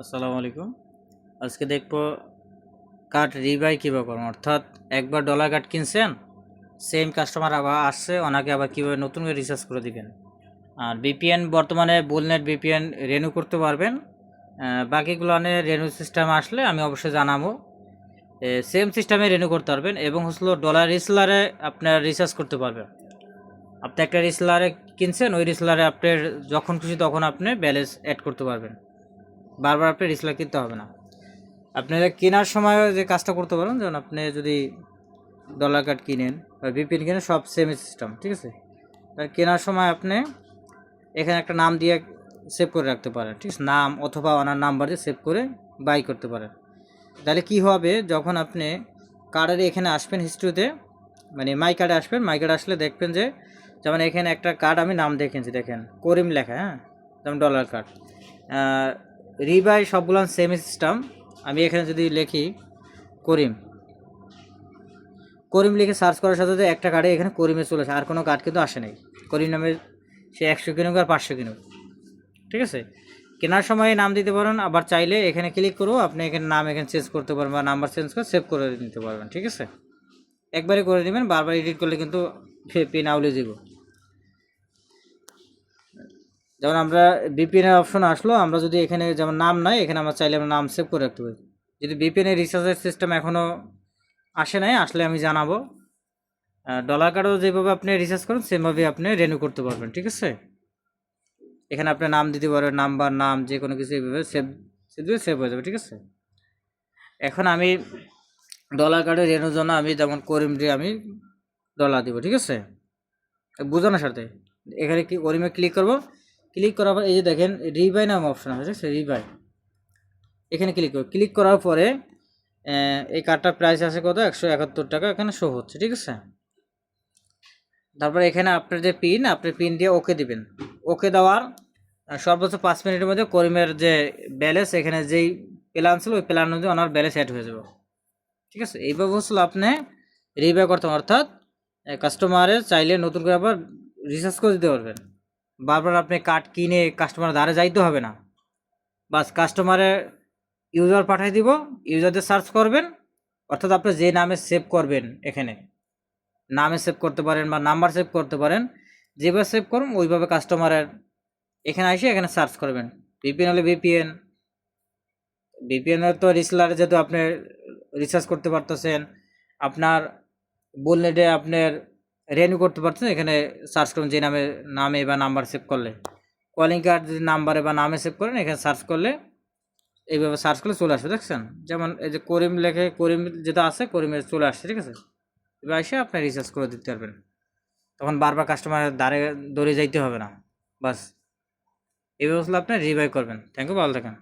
আসসালামু আলাইকুম। আজকে দেখবো কার্ড রিবাই কীভাবে করুন, অর্থাৎ একবার ডলার কার্ড কিনছেন, সেম কাস্টমার আবার আসছে, ওনাকে আবার কীভাবে নতুন করে রিচার্জ করে দিবেন। আর বিপিএন বর্তমানে বুলনেট বিপিএন রেনু করতে পারবেন। বাকিগুলো রেনু সিস্টেম আসলে আমি অবশ্যই জানাবো। সেম সিস্টেমে রেনু করতে পারবেন এবং হচ্ছিল ডলার রিসলারে আপনার রিচার্জ করতে পারবেন। আপনি একটা রিসলারে কিনছেন, ওই রিসলারে আপনার যখন খুশি তখন আপনি ব্যালেন্স অ্যাড করতে পারবেন, বারবার আপনি রিসলার কিনতে হবে না। আপনারা কেনার সময় যে কাজটা করতে পারেন, যেমন আপনি যদি ডলার কার্ড কিনেন বা বিপিএন কিনেন, সব সেম সিস্টেম, ঠিক আছে। কেনার সময় আপনি এখানে একটা নাম দিয়ে সেভ করে রাখতে পারেন, ঠিক আছে, নাম অথবা ওনার নাম্বার দিয়ে সেভ করে বাই করতে পারেন। তাহলে কি হবে, যখন আপনি কার্ডের এখানে আসবেন হিস্ট্রিতে, মানে মাই কার্ডে আসবেন, মাই কার্ডে আসলে দেখবেন যে যেমন এখানে একটা কার্ড আমি নাম দেখেছি, দেখেন করিম লেখা, হ্যাঁ, যেমন ডলার কার্ড রিবাই সবগুলো সেম সিস্টেম। আমি এখানে যদি লিখি করিম, করিম লিখে সার্চ করার সাথে সাথে একটা কার্ডে এখানে করিমে চলে আসে, আর কোনো কার্ড কিন্তু আসে নাই করিম নামে। সে 100 কিনুক আর 500 কিনুক, ঠিক আছে। কেনার সময় নাম দিতে পারেন, আবার চাইলে এখানে ক্লিক করবো, আপনি এখানে নাম এখানে চেঞ্জ করতে পারবেন বা নাম্বার চেঞ্জ করে সেভ করে নিতে পারবেন, ঠিক আছে। একবারে করে নেবেন, বারবার এডিট করলে কিন্তু পিন আউলে যাব। যেমন আমরা বিপিএনের অপশন আসলো, আমরা যদি এখানে যেমন নাম নাই, এখানে আমরা চাইলে আমরা নাম সেভ করে রাখতে পারি। যদি বিপিএনের রিচার্জের সিস্টেম এখনও আসে নাই, আসলে আমি জানাবো। ডলার কার্ডও যেভাবে আপনি রিচার্জ করেন সেমভাবে আপনি রেনিউ করতে পারবেন, ঠিক আছে। এখানে আপনি নাম দিতে পারবেন, নাম্বার, নাম, যে কোনো কিছু এইভাবে সেভ হয়ে যাবে, ঠিক আছে। এখন আমি ডলার কার্ডের রেনুর জন্য আমি যেমন করিম দিয়ে আমি ডলার দিব, ঠিক আছে, বোঝানোর সাথে। এখানে কি করিমে ক্লিক করব, ক্লিক করার পর এই যে দেখেন রিবাই নাম অপশন আছে, ঠিক আছে, রিবাই, এখানে ক্লিক করব। ক্লিক করার পরে এই কার্ডটার প্রাইস আছে কত, 171 টাকা এখানে শো হচ্ছে, ঠিক আছে। তারপরে এখানে আপনার যে পিন, আপনি পিন দিয়ে ওকে দিবেন। ওকে দেওয়ার সর্বোচ্চ 5 মিনিটের মধ্যে করিমের যে ব্যালেন্স, এখানে যেই প্ল্যান ছিল ওই প্ল্যান অনুযায়ী ওনার ব্যালেন্স অ্যাড হয়ে যাবে, ঠিক আছে। এইভাবে হচ্ছিল আপনি রিবাই করতে, অর্থাৎ কাস্টমারের চাইলে নতুন করে আবার রিচার্জ করে দিতে পারবেন। বারবার আপনি কার্ড কিনে কাস্টমার দ্বারে যাইতে হবে না, বাস কাস্টমারের ইউজার পাঠিয়ে দিব, ইউজারদের সার্চ করবেন, অর্থাৎ আপনি যে নামে সেভ করবেন, এখানে নামে সেভ করতে পারেন বা নাম্বার সেভ করতে পারেন, যেভাবে সেভ করুন ওইভাবে কাস্টমারের এখানে এসে এখানে সার্চ করবেন। ভিপিএন হলে ভিপিএন, ভিপিএনের তো রিসেলারে যেহেতু আপনি রিচার্জ করতে পারতেছেন, আপনার বুলনেটে আপনার রেনিউ করতে পারছেন, এখানে সার্চ করুন যে নামে বা নাম্বার সেভ করলে। কলিং কার্ড যদি নাম্বারে বা নামে সেভ করেন, এখানে সার্চ করলে এইভাবে সার্চ করলে চলে আসবে, দেখছেন। যেমন এই যে করিম লেখে, করিম যেটা আছে করিমে চলে আসছে, ঠিক আছে। এবার এসে আপনি রিচার্জ করে দিতে পারবেন, তখন বারবার কাস্টমারের দ্বারে দৌড়ে যাইতে হবে না, বাস। এই ব্যবস্থা আপনি রিবাই করবেন। থ্যাংক ইউ, ভালো থাকেন।